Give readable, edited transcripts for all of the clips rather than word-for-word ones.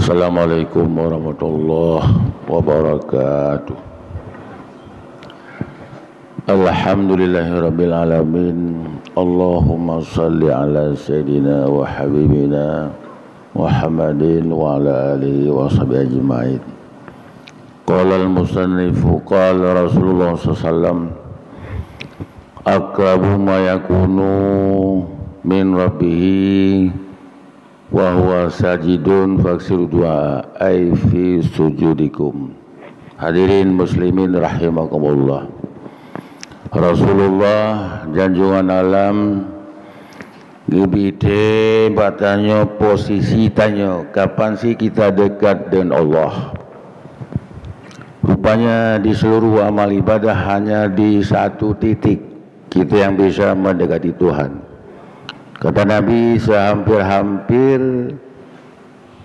Assalamualaikum warahmatullahi wabarakatuh. Alhamdulillahirabbil alamin. Allahumma shalli ala sayyidina wa habibina Muhammadin wa ala alihi wa sahbihi ajma'in. Qala al-musannifu qala Rasulullah sallallahu alaihi wasallam aqrabu ma yakunu min rabbih wa huwa sajidun faksiru du'a ay fi sujudikum. Hadirin muslimin rahimakumullah. Rasulullah janjungan alam gebite batanya posisi tanya kapan sih kita dekat dengan Allah. Rupanya di seluruh amal ibadah hanya di satu titik kita yang bisa mendekati Tuhan. Kata Nabi, sehampir-hampir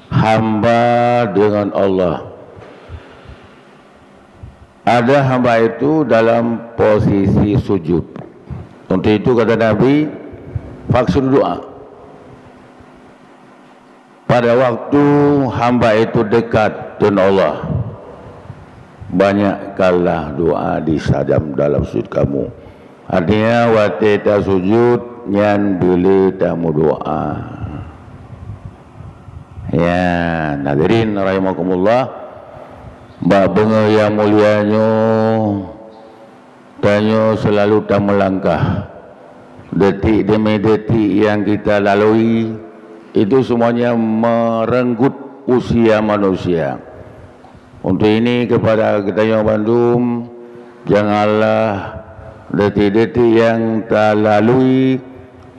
hamba dengan Allah. Ada hamba itu dalam posisi sujud. Untuk itu kata Nabi, faksir doa. Pada waktu hamba itu dekat dengan Allah, banyakkanlah doa di dalam sujud kamu. Artinya watita sujud nyan bila tamu doa. Ya, hadirin rahimakumullah, mbak benga yang mulianya tanya selalu tak melangkah. Detik demi detik yang kita lalui itu semuanya merenggut usia manusia. Untuk ini kepada kita yang Bandung, janganlah detik-detik yang tak lalui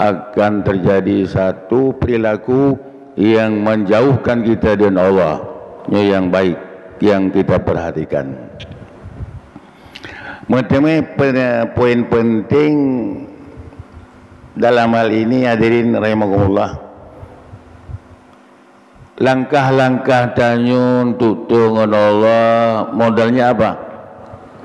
akan terjadi satu perilaku yang menjauhkan kita dengan Allah yang baik yang kita perhatikan. Poin penting dalam hal ini hadirin rahimakumullah, langkah-langkah tanya untuk dengan Allah modalnya apa?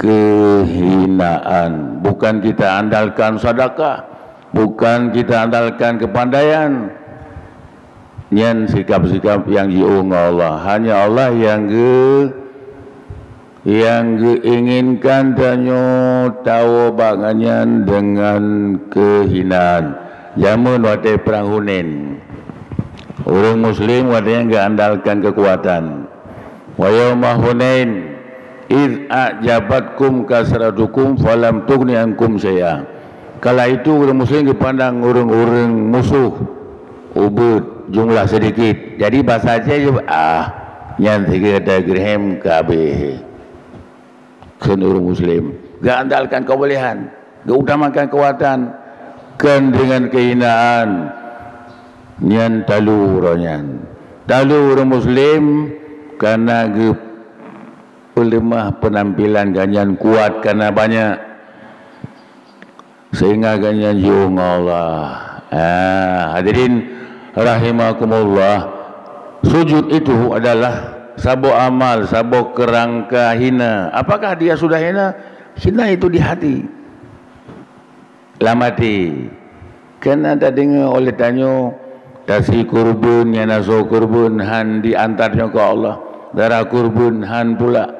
Kehinaan. Bukan kita andalkan sedekah, bukan kita andalkan kepandaian, nyen sikap-sikap yang diung Allah. Hanya Allah yang inginkan danyo tahu bangannya dengan kehinaan. Zaman waktu perang Hunain, orang Muslim waktu yang andalkan kekuatan. Wa yauma Hunain id a'jabatkum kasratukum falam tughni ankum syai'a. Kala itu orang Muslim dipandang orang-orang musuh ubud jumlah sedikit. Jadi bahasa saja yang tiga diagram KB. Kan orang Muslim gak andalkan kebolehan, gak utamakan kekuatan, kan dengan kehinaan nyan talu orang Muslim karena lemah penampilan ganyan kuat karena banyak sehingga ganyan yung Allah. Hadirin rahimakumullah, sujud itu adalah sabo amal, sabo kerangka hina. Apakah dia sudah hina? Hina itu di hati lamati. Kena tak dengar oleh tanyo tasi kurbun yang naso kurbun han diantarnya ke Allah, darah kurbun han pula.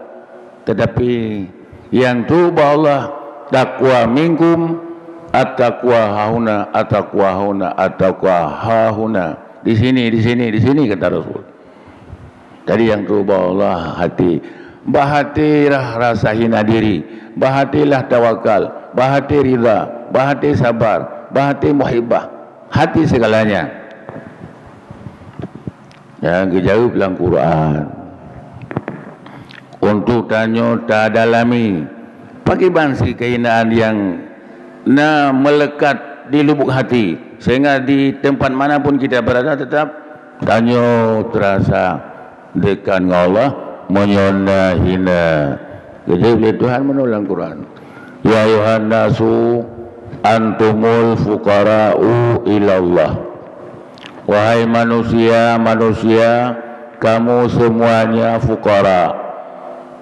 Tetapi yang tuba Allah, takwa minkum at-taqwa hahuna at-taqwa hahuna at-taqwa hahuna. Di sini kata Rasul. Jadi yang tuba Allah hati. Bahatilah rasa hina diri, bahatilah tawakal, bahati ridha, bahati sabar, bahati muhibbah, hati segalanya. Yang dijawab dalam Quran. Untuk tanya tak dalami pakai bansi kehinaan yang melekat di lubuk hati, sehingga di tempat manapun kita berada tetap tanya terasa dekat dengan Allah, menyona hina. Jadi Tuhan menulang Quran, ya ayuhan nasu antumul fuqara'u ilallah. Wahai manusia, kamu semuanya fuqara.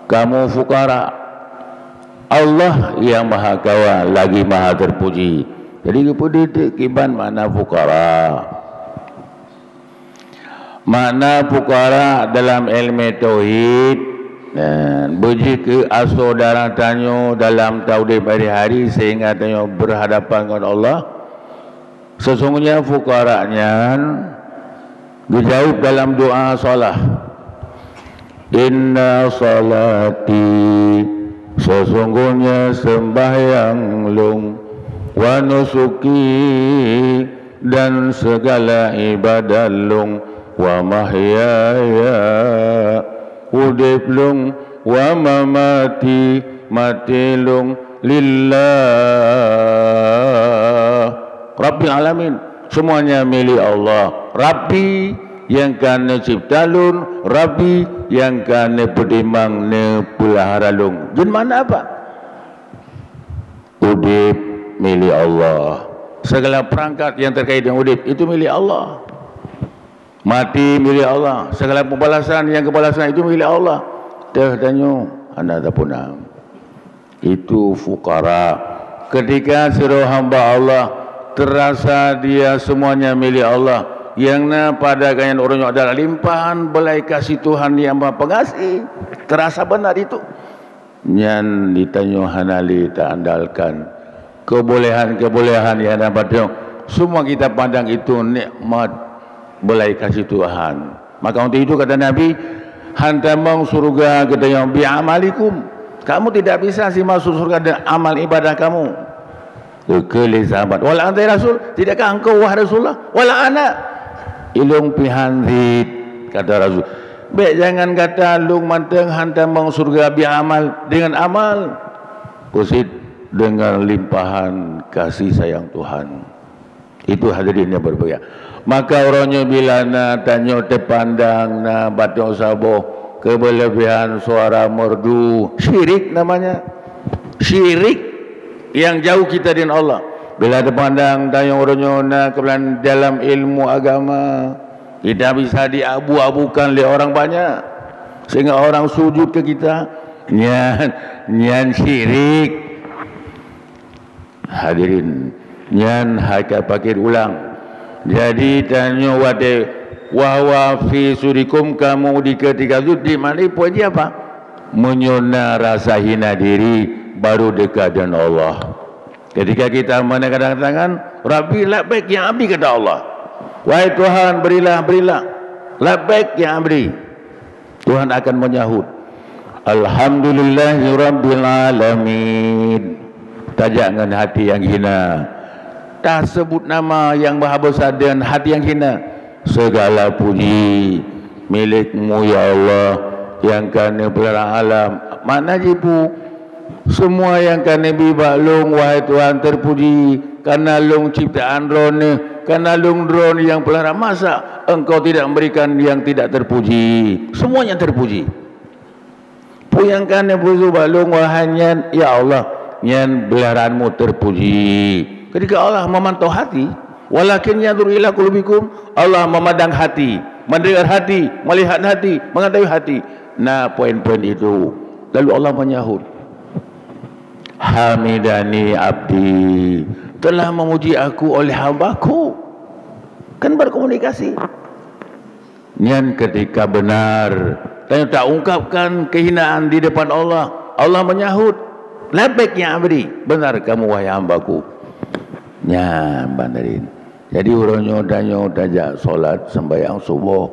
Kamu fukara, Allah yang maha kaya lagi maha terpuji. Jadi kepuji kiban mana fukara. Makna fukara dalam ilmu tauhid berjika saudara tanya dalam tauhid hari-hari sehingga tanya berhadapan dengan Allah. Sesungguhnya fukaranya dijawab dalam doa salah. Inna salati, sesungguhnya sembahyang lung, wa nusuki, dan segala ibadah lung, wa mahyaya, udip lung, wa mamati, mati lung, lillah Rabbil Alamin, semuanya milik Allah. Rabbi yang kana cipta lun, Rabbi yang kana pedimang ne pelahara lung. Jin mana apa? Udip milik Allah. Segala perangkat yang terkait dengan udip itu milik Allah. Mati milik Allah. Segala pembalasan yang kebalasan itu milik Allah. Tanya anda tak punam. Itu fukara. Ketika seluruh hamba Allah terasa dia semuanya milik Allah, yang na pada ganyan orang yang adalah limpahan belai kasih Tuhan yang Maha Pengasih, terasa benar itu. Yang ditanya hanali tak andalkan kebolehan-kebolehan yang dapat semua kita pandang itu nikmat belai kasih Tuhan. Maka untuk itu kata Nabi, hantamang surga katanya bi'amalikum, kamu tidak bisa sih masuk surga dengan amal ibadah kamu. Kekali sahabat, wala anta Rasul, tidakkah engkau wahai Rasulullah? Wala ana ilung pihanzit, kata Rasul. Baik, jangan kata lung manteng hantam bang surga biamal, dengan amal kusit dengan limpahan kasih sayang Tuhan. Itu hadirin yang berbahagia. Maka orangnya bila na tanya terpandang na batu saboh kelebihan suara merdu, syirik namanya. Syirik yang jauh kita dengan Allah. Bila terpandang tanya orangnya na kebelan dalam ilmu agama, kita bisa diabu-abukan oleh orang banyak sehingga orang sujud ke kita. Nyan syirik. Hadirin, nyan hakikat pakir ulang. Jadi tanya wade wahwa fi surikum, kamu di ketika sujud di mana poin dia apa? Menyona rasa hina diri baru dekat dengan Allah. Ketika kita menangkat tangan, Rabbi labbaik ya abdi, kata Allah. Wahai Tuhan, berilah labbaik ya abdi. Tuhan akan menyahut, alhamdulillahi rabbil alamin. Tak dengan hati yang hina, tak sebut nama yang Maha Besar dan hati yang hina. Segala puji milik-Mu ya Allah, yang kana pelihara alam. Mana jipu semua yang kana bibalung, wahai Tuhan, terpuji karena lung ciptaan drone, karena lung drone yang pelihara. Masa Engkau tidak memberikan yang tidak terpuji? Semuanya terpuji. Puyang kana puzu balung, wahai nyan ya Allah, nyan peliharaanmu terpuji. Ketika Allah memantau hati, walakin yanzur ila qulubikum, Allah memandang hati, mendengar hati, melihat hati, mengetahui hati. Nah, poin-poin itu lalu Allah menyahut, hamidani abdi, telah memuji aku oleh hambaku. Kan berkomunikasi. Nyan ketika benar dan tak ungkapkan kehinaan di depan Allah, Allah menyahut, labbaik ya abdi, benar kamu wahai hambaku. Ya bandarin. Jadi orangnya tajak solat sembahyang subuh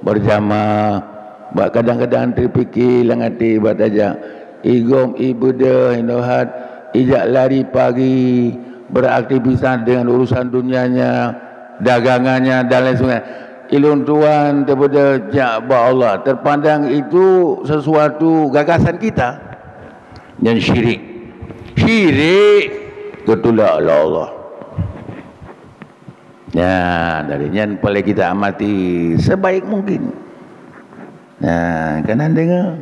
berjamaah. Kadang-kadang terfikir langati bataja igom ibadah inohat ijak lari pagi beraktivitas dengan urusan dunianya, dagangannya dan lain sebagainya. Ilun tuan daripada ja'ba Allah, terpandang itu sesuatu gagasan kita yang syirik ketulak Allah. Ya, dari yang boleh kita amati sebaik mungkin. Nah, kanan dengar.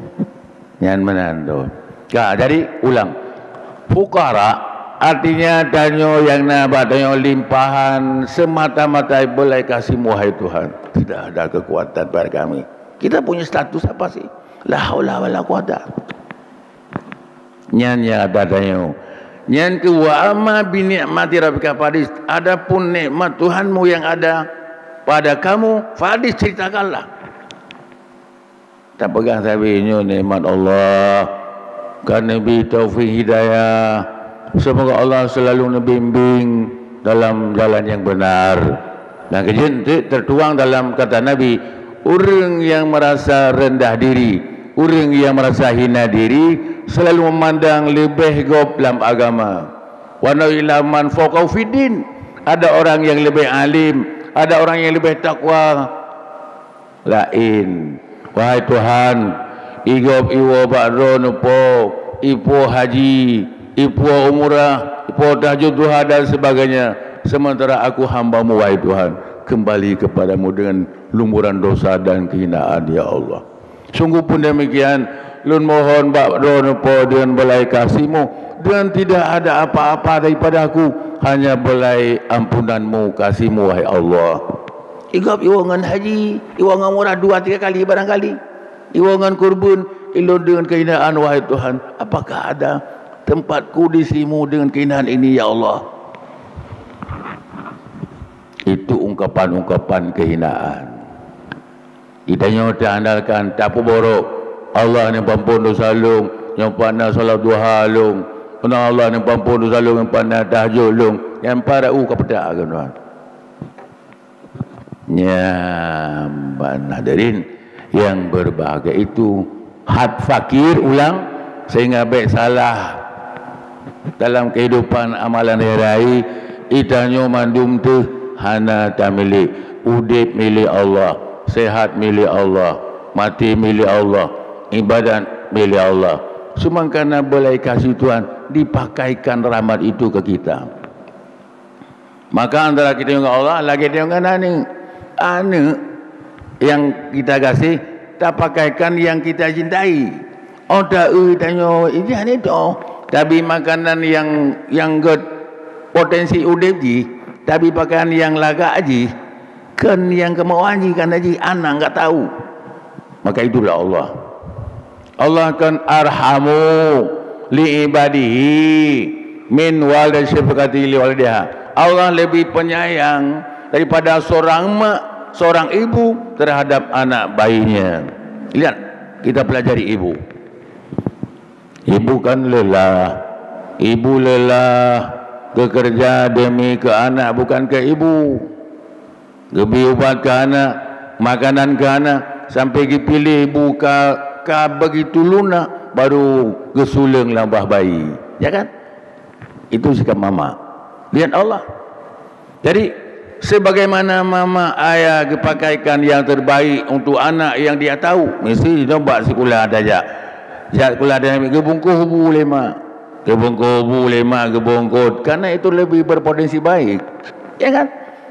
Yang menantu. Jadi ulang. Fukara artinya danyo yang nabat, danyo limpahan semata-mata boleh kasih wahai Tuhan. Tidak ada kekuatan pada kami. Kita punya status apa sih? La haula wala quwata. Nyan ada danyo. Yang kedua, amma bi ni'mati rabbika fadis. Adapun nikmat Tuhanmu yang ada, pada kamu, Fadis ceritakanlah. Tak pegang sabinya nikmat Allah, kan Nabi taufik hidayah. Semoga Allah selalu membimbing dalam jalan yang benar. Dan kejadian tertuang dalam kata Nabi, orang yang merasa rendah diri, orang yang merasa hina diri, selalu memandang lebih gob dalam agama. Wa ila man fawqa fiddin. Ada orang yang lebih alim, ada orang yang lebih takwa. Lain. Wahai Tuhan, igob iwo ba'ro nupo, ipo haji, ipo umrah, ipo tahajud duha dan sebagainya. Sementara aku hamba-Mu, wahai Tuhan, kembali kepadamu dengan lumuran dosa dan kehinaan, ya Allah. Sungguh pun demikian, lun mohon ba'ro nupo dengan belai kasih-Mu, dan tidak ada apa-apa daripada aku, hanya belai ampunan-Mu, kasih-Mu, wahai Allah. Igap iwangan haji, iwangan murah 2-3 kali barangkali, iwangan kurban, ilun dengan kehinaan, wahai Tuhan. Apakah ada tempatku di sini-Mu dengan kehinaan ini, ya Allah? Itu ungkapan-ungkapan kehinaan. Idanya terandalkan tak apa borok. Allah ni pampun dosa lung, yang pandai solat duha lung. Penang Allah ni pampun dosa lung, yang pandai tahajud lung, yang para kepada tuan. Nyaman hadirin yang berbahagia, itu had fakir ulang sehingga baik salah dalam kehidupan amalan hari-hari. Itanya mandum tu hana tak milik, udip milik Allah, sehat milik Allah, mati milik Allah, ibadat milik Allah. Cuma kerana boleh kasih Tuhan, dipakaikan rahmat itu ke kita. Maka antara kita dengan Allah, lagi dengan anak yang kita kasih, tak pakaikan yang kita cintai. Oh tak tanya ini tu, tapi makanan yang get potensi udip ji, tapi pakaian yang lagak aji, kan yang kemauan ji kan aji, anak enggak tahu. Maka itulah Allah. Allah kan arhamu li ibadihi min walad syafaqati li walidiha. Allah lebih penyayang daripada seorang mak, seorang ibu terhadap anak bayinya. Lihat, kita pelajari ibu. Ibu kan lelah. Ibu lelah bekerja demi ke anak, bukan ke ibu. Lebih ubat ke anak, makanan ke anak, sampai dipilih ibu ka begitu lunak, baru gesuleng lambah bayi. Ya kan? Itu sikap mama. Lihat Allah. Jadi sebagaimana mama ayah kepakaikan yang terbaik untuk anak yang dia tahu, mesti nampak sekolah ada aja. Sekolah ada gebungkuh bu lema. Gebungkuh lema gebungkuh, karena itu lebih berpotensi baik, ya kan?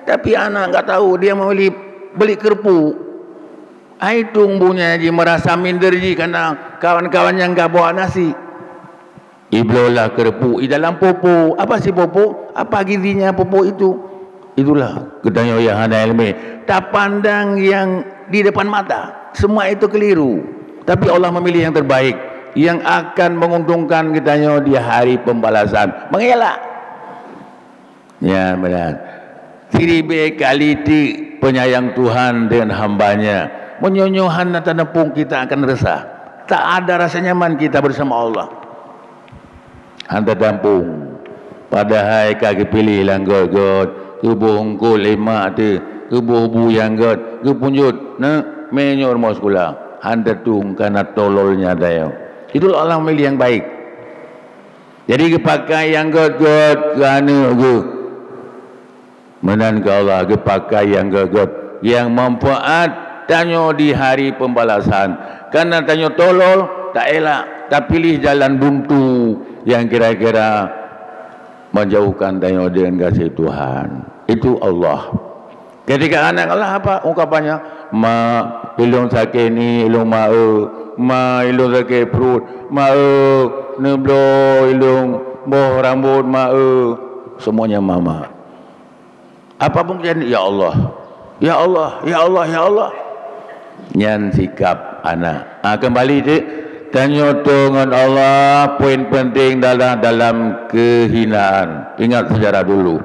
Tapi anak enggak tahu, dia mau beli kerupuk, itu punya ji merasa minder ji karena kawan-kawan yang enggak bawa nasi. Iblolah kerupuk di dalam popo. Apa sih popo? Apa gizinya popo itu? Itulah kedanya yang ada ilmu. Tak pandang yang di depan mata, semua itu keliru. Tapi Allah memilih yang terbaik, yang akan menguntungkan kitanya di hari pembalasan. Mengelak. Ya benar. Kiribe kaliti penyayang Tuhan dengan hambanya. Menyonyohan dan tenepung kita akan resah. Tak ada rasa nyaman kita bersama Allah. Anda dampung. Padahal kaki pilih langgot-got. Kebuh ungkul lemak tu. Kebuh buyang got. Kepunjut. Nak menyor mau sekolah. Anda tung karena tololnya dayo. Itulah Allah memilih yang baik. Jadi kepakai yang got-got kerana ke menan ke Allah, kepakai yang got-got yang manfaat tanya di hari pembalasan. Karena tanya tolol tak elak, tak pilih jalan buntu yang kira-kira menjauhkan tanya dengan kasih Tuhan. Itu Allah. Ketika anak Allah apa ungkapannya? Ma ilung sakit ni ilung ma ilung sakit perut, ma neblo ilung boh rambut, ma semuanya mama. Apapun jadi ya Allah, ya Allah, ya Allah, ya Allah. Nyan sikap anak. Kembali je tanya dengan Allah, poin penting dalam kehinaan. Ingat sejarah dulu.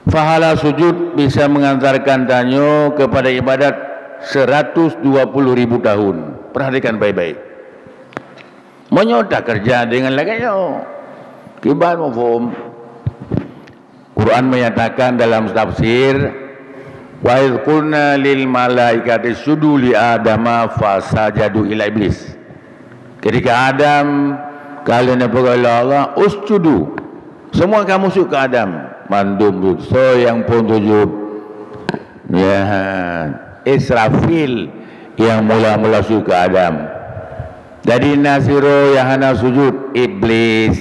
Pahala sujud bisa mengantarkan tanyo kepada ibadat 120.000 tahun. Perhatikan baik-baik. Menyota kerja dengan laganya. Kibar mafhum. Quran menyatakan dalam tafsir, wa idh qulna lil malaikati isjudu li adama fasajadu ila iblis. Ketika Adam kalian berkata Allah usjudu, semua kamu sujud ke Adam, mandum so yang pun sujud. Ya, Israfil yang mula-mula sujud ke Adam. Jadi Nasiro yang hana sujud iblis.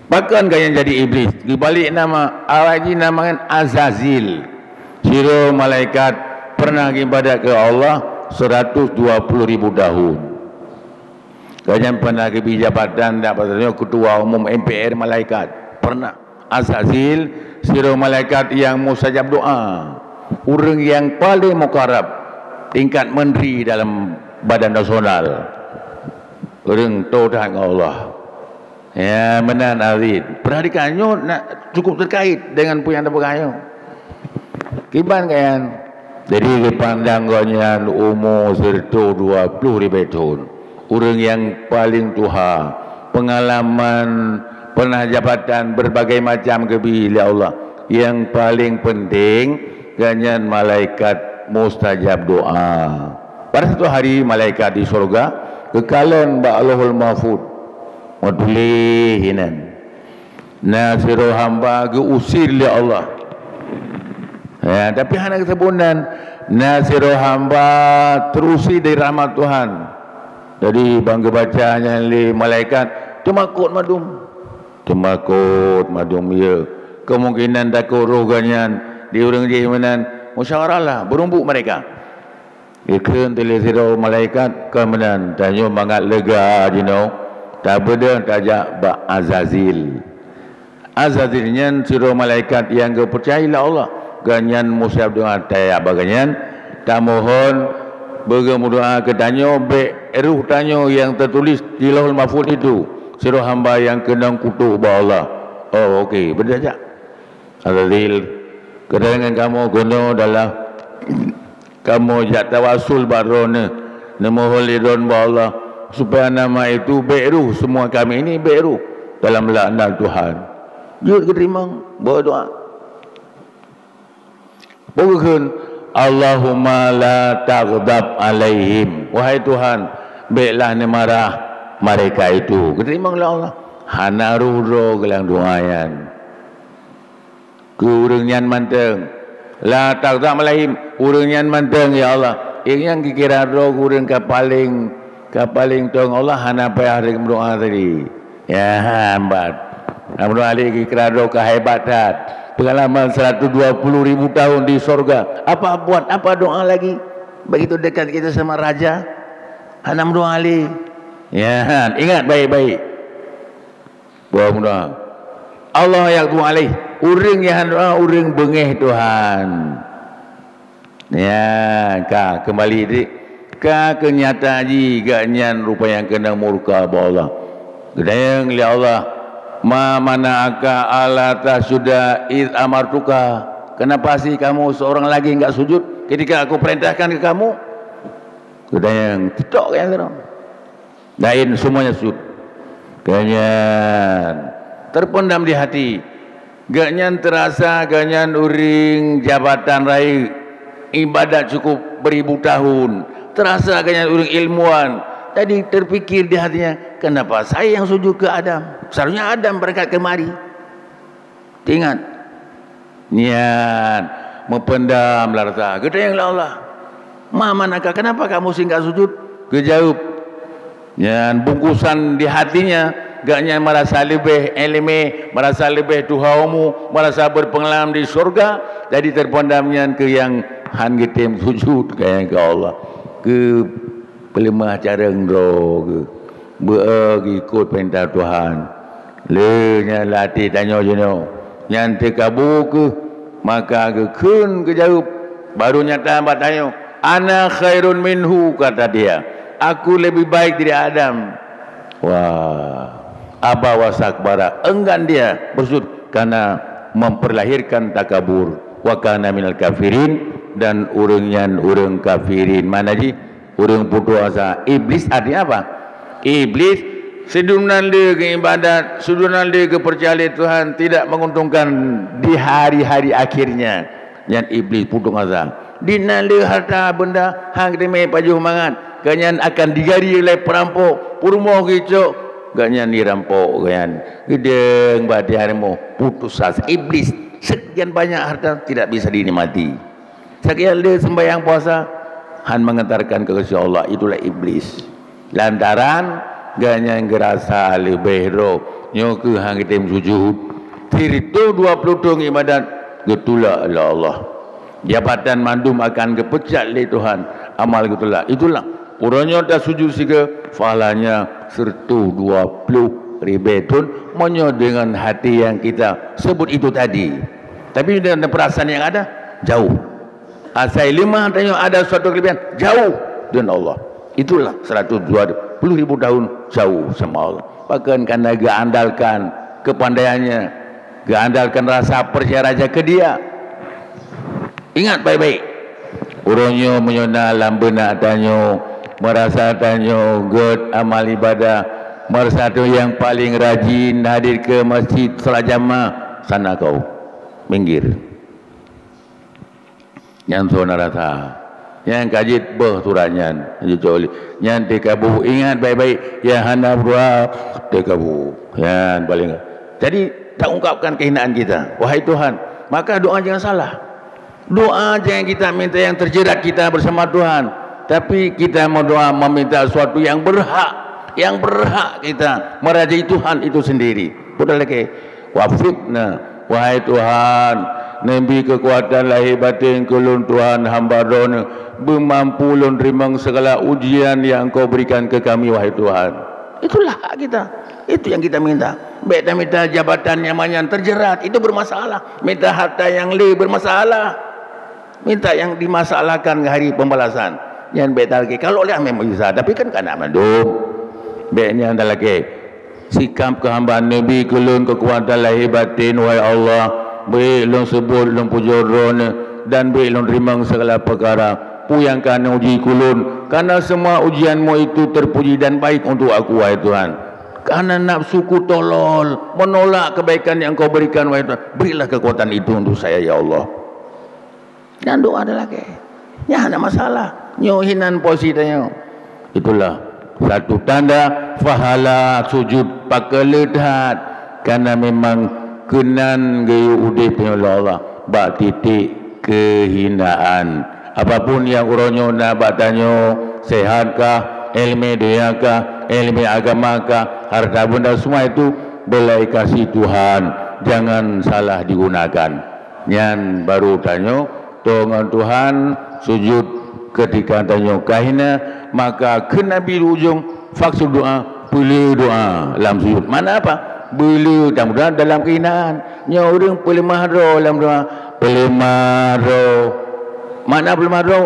Bahkan kalian jadi iblis. Dibalik nama awak ini namakan Azazil. Siro malaikat pernah ibadat ke Allah 120.000 tahun. Kalian pernah ke jabatan dapatnya ketua umum MPR malaikat. Pernah. Azazil, siro malaikat yang mustajab doa. Orang yang paling mukarab, tingkat menteri dalam badan nasional. Orang tahu dengan Allah. Ya, benar Azid. Perhatikannya nak cukup terkait dengan punya berkaya. Kiban kan. Jadi dipandang ganyan umur serta 20.000 tahun. Orang yang paling tua, pengalaman, pernah jabatan berbagai macam kebila Allah. Yang paling penting ganyan malaikat mustajab doa. Pada satu hari malaikat di surga kekalan ba'alahul mahfud wadlihinan nasiru hamba usir li Allah. Ya, tapi hanya kesebunan nasiru hamba terusi dari rahmat Tuhan. Jadi bangga bacanya li malaikat temakut madum ya. Kemungkinan takut roganyan di orang jimanan musyawarah lah berumbuk mereka. Ikan telisiro malaikat kemudian tanya mangat lega tak beda tajak ba Azazil. Azazilnya siro malaikat yang kepercayailah Allah ganyan musyab doa tayak baganyan tak mohon berdoa ke tanyo be ruh tanyo yang tertulis di Lauhul Mahfuz itu siro hamba yang kenang kutuk ba Allah. Oh okey benda aja. Azazil kedangan kamu guna dalam kamu jat tawasul barone nemohon lidon ba Allah supaya nama itu beru semua kami ini beru dalam laknat Tuhan. Dia terima berdoa. Bukan Allahumma la taghdab alaihim. Wahai Tuhan, baiklah ni marah mereka itu. Keterimalah Allah. Hana rudo gelang doayan. Kurangnya manteng. La taghdab alaihim. Kurangnya manteng ya Allah. Yang kira roh kurang kapaling tong Allah hana payah dengan doa tadi. Ya hambat. Doa lagi kira roh kehebatan. Pengalaman 120.000 tahun di surga. Apa buat? Apa doa lagi? Begitu dekat kita sama raja. Hanam doa lagi. Ya, ingat baik-baik. Buat doa. Allah yang doa lagi. Uring yang doa, uring bengeh Tuhan. Ya, kembali di kenyataan ji ganyan rupa yang kena murka Allah. Gedayang li Allah. Ma mana'aka alata sudah id amartuka. Kenapa sih kamu seorang lagi enggak sujud ketika aku perintahkan ke kamu? Gedayang tidak yang kena. Lain semuanya sujud. Ganyan terpendam di hati. Ganyan terasa ganyan uring jabatan rai ibadat cukup beribu tahun. Terasa ganyan uring ilmuwan. Jadi terfikir di hatinya, kenapa saya yang sujud ke Adam? Seharusnya Adam berangkat kemari. Ingat, niat mempendam larta. Gedayanglah Allah. Manakah kenapa kamu singgah sujud? Kejauh. Yang bungkusan di hatinya, gaknya merasa lebih elime, merasa lebih tuhamu, merasa berpengalaman di surga. Jadi terpendamnya ke yang han getem sujud kayak ke Allah. Ke pelemah cara ngerok berikut perintah Tuhan. Lenya latih tanya jenuh yang terkabur ke maka ke kun ke jauh baru nyata hambat tanya ana khairun minhu kata dia aku lebih baik dari Adam. Wah aba wasak bara enggan dia bersujud karena memperlahirkan takabur. Wa kana minal kafirin, dan urang kafirin. Mana ji? Urang putus asa. Iblis artinya apa? Iblis sedunan dia ke ibadat, sedunan dia ke percaya Tuhan, tidak menguntungkan di hari-hari akhirnya. Yang iblis putus asa. Dinala harta benda hang demi pajuh mangat. Kanyan akan digari oleh perampok. Purmo kicok. Kanyan dirampok kanyan. Gedeng badi harimu putus asa. Iblis sekian banyak harta tidak bisa dinikmati. Sekian dia sembahyang puasa han mengantarkan ke kasih Allah, itulah iblis. Lantaran ganyan gerasa lebih roh nyoke hang kita sujud. Tirito 20 tung ibadat getula Allah. Jabatan mandum akan kepecat oleh Tuhan. Amal getula. Itulah. Urangnya dah sujud siga falanya sertu 20 ribetun monyo dengan hati yang kita sebut itu tadi. Tapi dengan perasaan yang ada jauh. Asal lima tanya ada suatu kelebihan jauh dengan Allah. Itulah 120.000 tahun jauh sama Allah. Bahkan karena andalkan kepandaiannya, andalkan rasa percaya raja ke dia. Ingat baik-baik. Orangnya menyona lambena tanyo, merasa tanyo god amal ibadah, merasa tu yang paling rajin hadir ke masjid salat jamaah, sana kau minggir. Yang zona rasa, yang kajit beh turanyan, yang tekabu. Ingat baik-baik, yang hana berdoa tekabu, yang paling. Jadi tak ungkapkan kehinaan kita. Wahai Tuhan, maka doa jangan salah. Doa jangan kita minta yang terjerat kita bersama Tuhan, tapi kita mau doa meminta sesuatu yang berhak, kita merajai Tuhan itu sendiri. Betul lagi. Wafiqna, wahai Tuhan, Nabi kekuatan lahir batin kulun Tuhan hamba dona bermampu lun rimang segala ujian yang Kau berikan ke kami, wahai Tuhan. Itulah hak kita. Itu yang kita minta. Baik minta jabatan yang terjerat itu bermasalah. Minta harta yang bermasalah. Minta yang dimasalahkan hari pembalasan. Yang baik lagi. Kalau lihat memang bisa, tapi kan nak mandum. Baiknya anda lagi. Sikap kehambaan Nabi kulun kekuatan lahir batin, wahai Allah. Baik lun sebut lun pujuron dan baik lun rimang segala perkara. Puyangkan uji kulun. Karena semua ujianmu itu terpuji dan baik untuk aku, wahai Tuhan. Karena nafsuku tolol, menolak kebaikan yang Kau berikan, wahai Tuhan. Berilah kekuatan itu untuk saya, ya Allah. Dan doa ada lagi. Ya, ada masalah. Nyohinan posisinya. Itulah satu tanda fahala sujud pakeledat. Karena memang kenan gayu udip Allah. Bak titik kehinaan. Apapun yang uronyo nak batanyo, sehatkah, ilmu dunia ilmu agamakah, harta benda semua itu belai kasih Tuhan. Jangan salah digunakan. Yang baru tanyo dengan Tuhan sujud ketika tanyo kahina, maka kena bil ujung faksud doa, boleh doa dalam sujud. Mana apa? Boleh dalam kehinaan. Nya orang boleh mahro dalam doa, boleh mahro. Mana boleh mahro?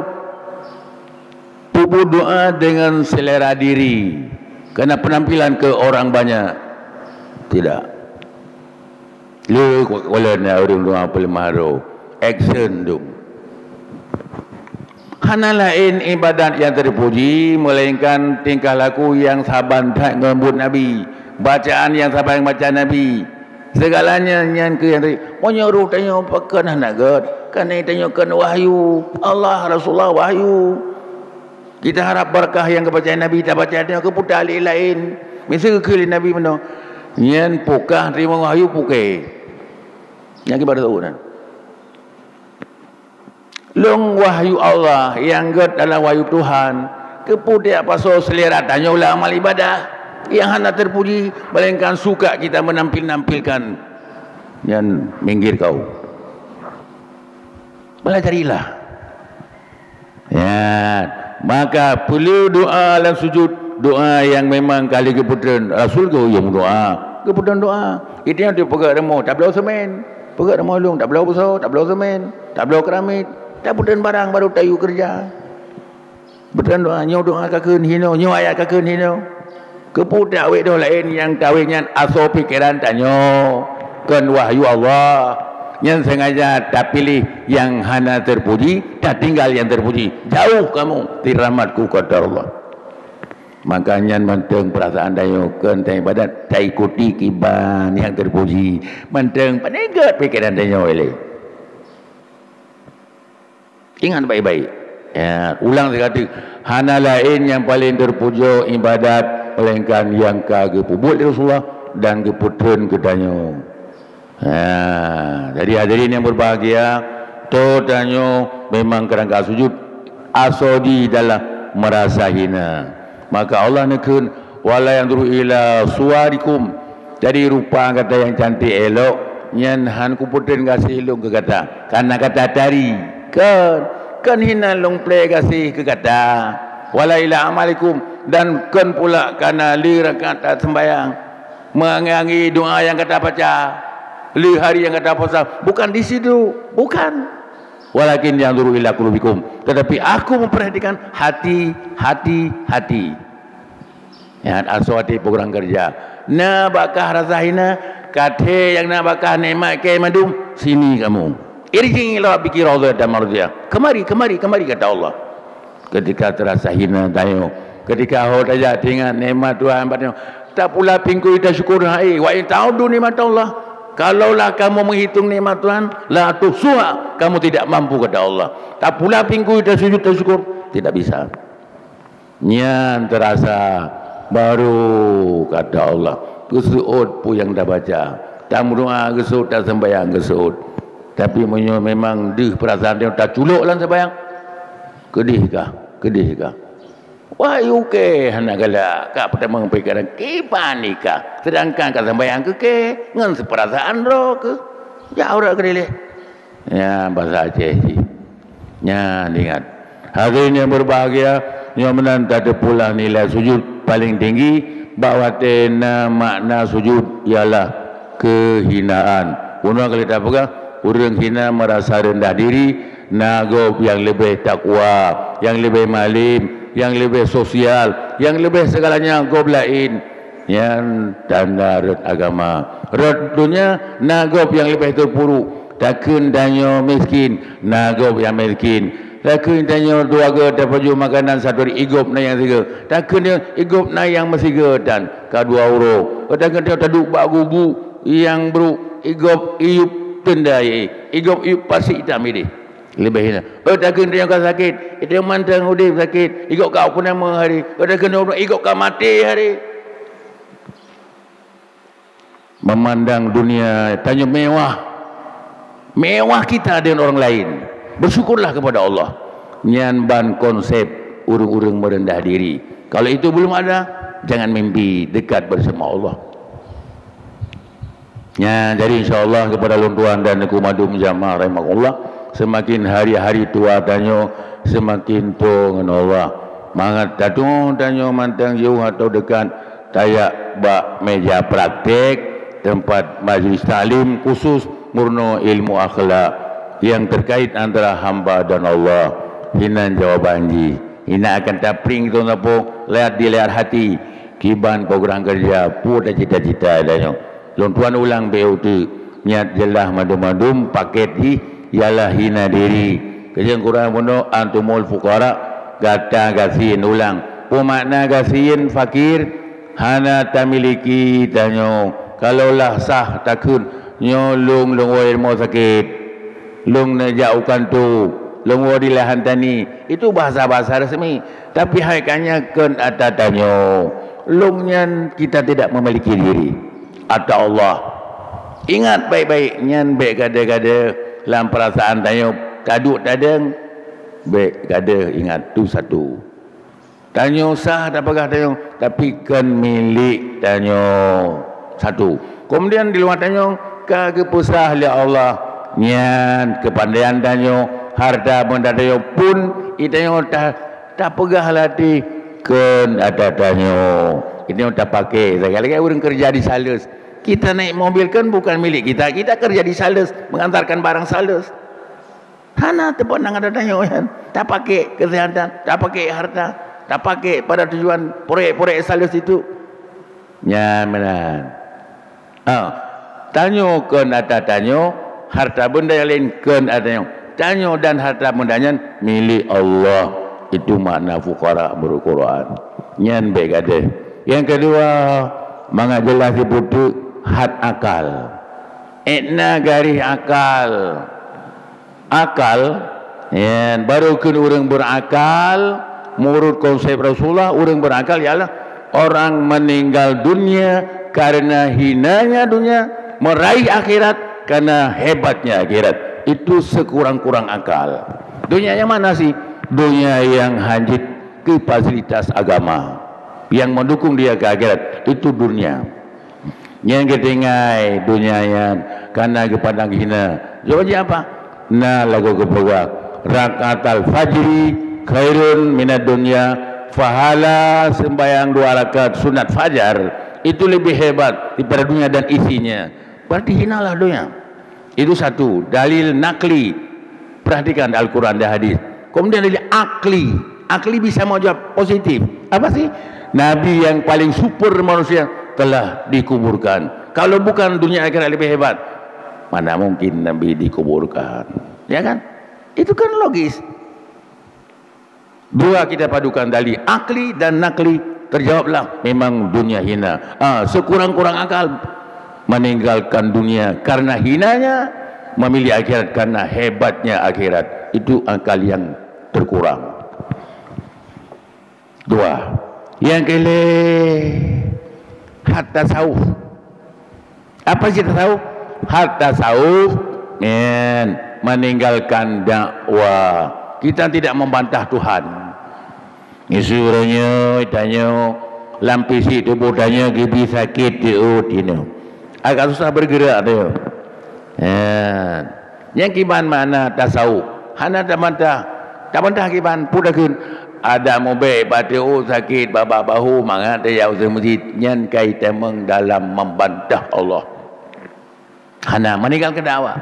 Tubuh doa dengan selera diri. Kerana penampilan ke orang banyak. Tidak. Lu kalau nak orang doa boleh mahro. Action tu. Hana lain ibadat yang terpuji, melainkan tingkah laku yang saban tak ngembut Nabi, bacaan yang saban baca Nabi, segalanya yang ke yang menyeru tanya pakan nak god, kan tanyakan wahyu Allah Rasulullah wahyu. Kita harap berkah yang kepercayaan Nabi, tak baca dia ke putar lain. Misal ke Nabi mana? Yang pukah terima wahyu pukai. Yang kita tahu kan. Long wahyu Allah yang god adalah wahyu Tuhan. Kepudak pasal selera tanya ulah amal ibadah yang hendak terpuji, melainkan suka kita menampilkan. Yang minggir kau. Belajarilah. Ya, maka perlu doa dalam sujud, doa yang memang kali keputusan Rasul kau yang doa, keputusan doa. Itu yang dia pegang remo, tak belau semen, pegang remo long, tak belau besar, tak belau semen, tak belau keramik. Tak putan barang baru tayu kerja. Putan doa, nyo doa kakun hino, nyo ayat kakun hino. Kepudak wek doa lain yang kawinnya aso pikiran tanyo. Kan wahyu Allah. Yang sengaja tak pilih yang hana terpuji, tak tinggal yang terpuji. Jauh kamu di rahmatku kata Allah. Makanya menteng perasaan dayo kenteng badan tak ikuti kiban yang terpuji. Menteng panegat pikiran dayo eleh. Ingat baik-baik. Ya, ulang sekali. Hana lain yang paling terpuja ibadat melainkan yang kagepubut Rasulullah dan keputren kedanyo. Jadi hadirin yang berbahagia, totanyo memang kerangka sujud asodi dalam merasa hina. Maka Allah nekun wala yang duru ila suwarikum. Jadi rupa kata yang cantik elok nyan han kuputren kasih long ke kata. Karena kata tari kan hina long play kasih ke kata. Wala ila amalikum dan kan pula karena li rakaat sembahyang mengangi doa yang kata baca. Li hari yang kata puasa bukan di situ, bukan. Walakin yang duru ila qulubikum. Tetapi aku memperhatikan hati. Ya, aswati program kerja. Na bakah rasa hina, kate yang na bakah nikmat ke madum, sini kamu. Irjing ila bikir Allah dan marzia. Kemari kata Allah. Ketika terasa hina tayo, ketika ho tajak ingat nikmat Tuhan padanya, tak pula pingku kita syukur hai wa in ta'udu nikmat Allah. Kalaulah kamu menghitung nikmat Tuhan, la tuhsuha, kamu tidak mampu kata Allah. Tak pula pingku kita sujud tersyukur, tidak bisa. Nyan terasa baru kata Allah. Kesuut pun yang dah baca. Tak berdoa kesuut, tak sembahyang kesuut. Tapi memang dih perasaan dia tak culuk lah sembahyang. Kedih kah? Wah, yuke hendak galak kak pertama pikiran kipan nikah. Sedangkan kat sembahyang ke ngan seperasaan ro ke. Ya ora kedile. Ya bahasa Aceh sih. Ya ingat. Hari ini yang berbahagia yang menanti pula nilai sujud paling tinggi bahwa makna sujud ialah kehinaan. Punya kali tak pegang orang hina merasa rendah diri, nagop yang lebih takwa, yang lebih malim, yang lebih sosial, yang lebih segalanya gob lain yang tanda red agama. Red dunia nagop yang lebih terpuruk. Takun danyo miskin, nagop yang miskin. Takun danyo dua ge dapat makanan satu hari igop na yang tiga. Takun dia igop na yang masih ge dan kedua uro. Takun dia taduk bak gubu yang bro igop iup tendai. Igop iup pasti hitam ini. Lebih hina. Takkan dia kau sakit, itu yang mantang udip sakit. Ikut kau pun nama hari. Takkan dia ikut kau mati hari. Memandang dunia tanya mewah kita dengan orang lain. Bersyukurlah kepada Allah. Nyan ban konsep urung-urung merendah diri. Kalau itu belum ada, jangan mimpi dekat bersama Allah. Ya, jadi insyaAllah kepada luntuan dan kumadum jamaah rahimahullah, semakin hari-hari tua tanyo semakin tu dengan Allah. Mangat tatu tanyo mantang jauh atau dekat tayak bak meja praktek tempat majlis taklim khusus murno ilmu akhlak yang terkait antara hamba dan Allah. Hinan jawaban ji. Hina akan tapring tu napo lihat di lihat hati kiban program kerja pu cita-cita tanyo. Luntuan ulang BUT niat jelah madum-madum paket di ialah hina diri. Kejeng Quran puno antumul fuqara gata gasin ulang. Pemakna gasin fakir hana tamiliki tanyo. Kalaulah sah takun nyolong lungwai mau sakit. Lung najaukan tu. Lungwai di lahan tani. Itu bahasa-bahasa resmi. Tapi haikannya ken ada tanyo. Lungnya kita tidak memiliki diri. Ada Allah. Ingat baik-baik nyan baik gada-gada dalam perasaan tanyo kaduk tadeng baik gada ingat tu satu. Tanyo sah tak pegah tanyo tapi kan milik tanyo satu. Kemudian di luar tanyo kagepusah oleh Allah nyan kepandaian tanyo harta benda tanyo pun itanyo tak pegah lati kan ada tanyo. Ini tak pakai. Sekali-kali orang kerja di sales. Kita naik mobil kan bukan milik kita. Kita kerja di sales, mengantarkan barang sales. Hana tempat nang ada tanya kan. Tak pakai kesehatan, tak pakai harta, tak pakai pada tujuan proyek-proyek sales itu. Nyamanan. Tanyo ke nata tanyo harta benda yang lain kan adanya. Tanyo dan harta bendanya milik Allah. Itu makna fuqara menurut Quran. Nyan baik ada. Yang kedua, manga jelas dibutuh had akal. Etna garis akal. Akal, yan, baru kan orang berakal, menurut konsep Rasulullah, orang berakal ialah orang meninggal dunia karena hinanya dunia, meraih akhirat karena hebatnya akhirat. Itu sekurang-kurang akal. Dunia yang mana sih? Dunia yang hanyut ke fasilitas agama, yang mendukung dia ke akhirat. Itu dunia. Yang ketinggai dunia yang karena kepandang hina. Jawabannya apa? Nah lagu kebawa rakaat al-fajri khairun minad dunya, fahala sembahyang 2 rakaat sunat fajar itu lebih hebat daripada dunia dan isinya. Berarti hinalah dunia. Itu satu dalil nakli. Perhatikan Al-Quran dan hadis. Kemudian dalil akli. Akli bisa menjawab positif. Apa sih? Nabi yang paling super manusia telah dikuburkan. Kalau bukan dunia akhirat lebih hebat, mana mungkin Nabi dikuburkan, ya kan? Itu kan logis. Dua kita padukan dalil akli dan nakli, terjawablah memang dunia hina. Sekurang-kurang akal meninggalkan dunia karena hinanya, memilih akhirat karena hebatnya akhirat. Itu akal yang terkurang. Dua. Yang kelima, hat tasawuf. Apa sih tasawuf? Hat tasawuf meninggalkan dakwah. Kita tidak membantah Tuhan. Isurannya tanya lampisi tubuh tanya gibi sakit dino. Agak susah bergerak dia. Yang kiban mana tasawuf? Hana tak bantah kiban pudakun. Ada mobil batiu sakit babak bahu mangat dia usah masjid nyan kai temeng dalam membantah Allah. Hana meninggalkan dakwah.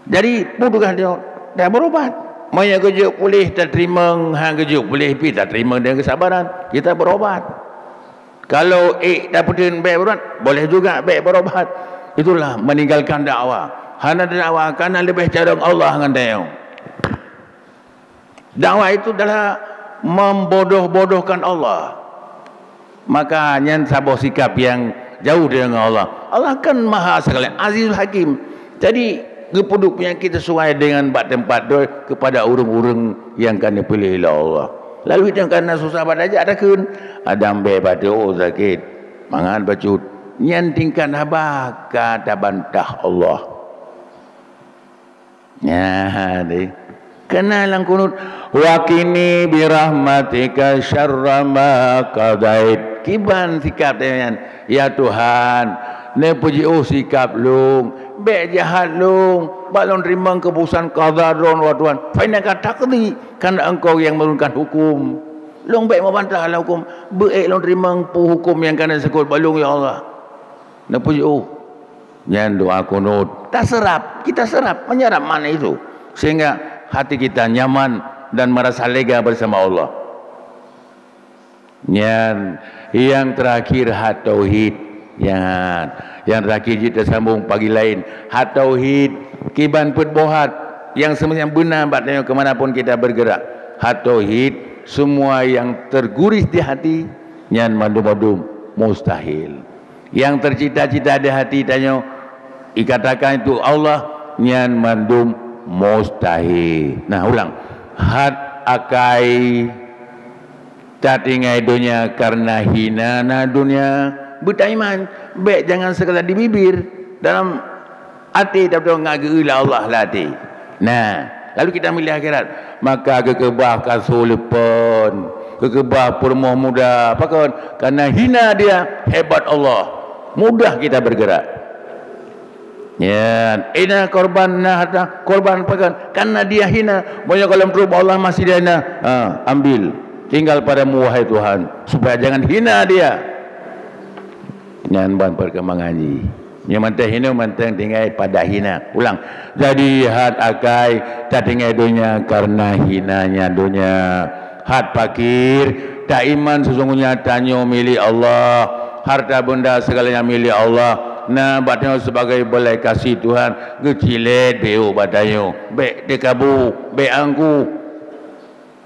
Jadi pudukan dia berobat. Maya kejuk boleh tak terima, hang kejuk boleh pi tak terima dengan kesabaran. Kita berobat. Kalau dapetin baik berobat, boleh juga baik berobat. Itulah meninggalkan dakwah. Hana dakwah karena lebih cadang Allah dengan dia. Dakwah itu adalah membodoh-bodohkan Allah. Makanya sabar sikap yang jauh dengan Allah. Allah kan maha sekali, Azizul Hakim. Jadi kepuduknya kita sesuai dengan tempat kepada orang-orang yang kena pilih oleh Allah. Lalu itu karena susah pada aja ada kun, ada ambil batu sakit, mangan bacut, nyantingkan abah kata bantah Allah. Ya, deh. Kenalang kunut wakini birahmatika syarra ma qadait. Kiban sikap dengan ya Tuhan, ne puji sikap lung, be jahat lung, balon rimang keputusan qadar wa Tuhan. Fa innaka taqdi, karena engkau yang menurunkan hukum. Lung be membantah hukum, be lon rimang hukum yang kana sekut balung ya Allah. Ne puji nyan doa kunut. Tak serap, kita serap, menyerap mana itu sehingga hati kita nyaman dan merasa lega bersama Allah. Yang terakhir hat tauhid. Yang terakhir kita sambung pagi lain. Hat tauhid kiban put bohat yang semestinya benar batnya kemanapun kita bergerak. Hat tauhid semua yang terguris di hati nyan mandum-mandum mustahil. Yang tercita-cita di hati tanya dikatakan itu Allah nyan mandum mustahil. Nah ulang, hat akai tak tinggal dunia karena hina na dunia bertaiman baik jangan sekadar di bibir, dalam hati tapi ngageulah Allah lati. Nah lalu kita milih akhirat, maka kekebah kasulepan kekebah permoh muda pakon karena hina dia hebat Allah, mudah kita bergerak. Ya, ina korban harta korban pakan karena dia hina banyak dalam tubuh Allah masih dia hina. Ambil tinggal padamu wahai Tuhan supaya jangan hina dia. Nyan ban perkembangan ni. Yang manteng hina manteng tinggal pada hina. Ulang. Jadi hat akai tak tinggal dunia karena hinanya dunia. Hat fakir tak iman sesungguhnya tanyo milik Allah. Harta benda segalanya milik Allah. na batnya sebagai belai kasih Tuhan gecilet beo batayo be dekabu be angku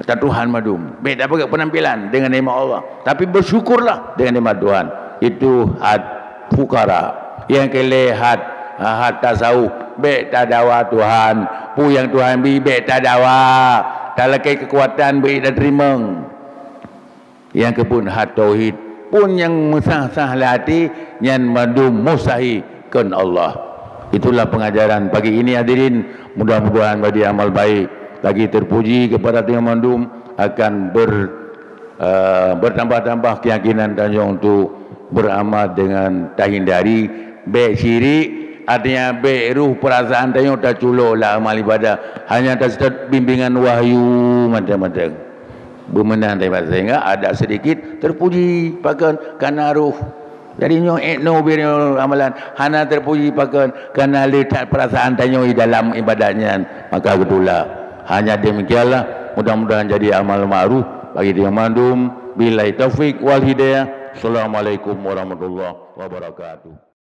kata Tuhan madum be tak pakai penampilan dengan nikmat Allah tapi bersyukurlah dengan nikmat Tuhan. Itu had fukara. Yang kelehat had tasawuf be tadawa Tuhan pu yang Tuhan beri be tadawa tak lakai kekuatan beri dan terima. Yang kepun had tauhid pun yang mesah-sah hati yang madum musahi kan Allah. Itulah pengajaran pagi ini hadirin, mudah-mudahan bagi amal baik lagi terpuji kepada Tuhan Mandum akan bertambah-tambah keyakinan dan yang untuk beramal dengan tak hindari baik syirik, artinya baik ruh perasaan dan yang tak culuk lah amal ibadah, hanya tak bimbingan wahyu macam-macam bermenang daripada sehingga ada sedikit terpuji pakan karena ruh. Jadi nyo no biro amalan hana terpuji pakan karena letak perasaan tanyo dalam ibadahnya, maka betulah hanya demikianlah. Mudah-mudahan jadi amal ma'ruf bagi dia mandum. Billahi taufik wal hidayah. Assalamualaikum warahmatullahi wabarakatuh.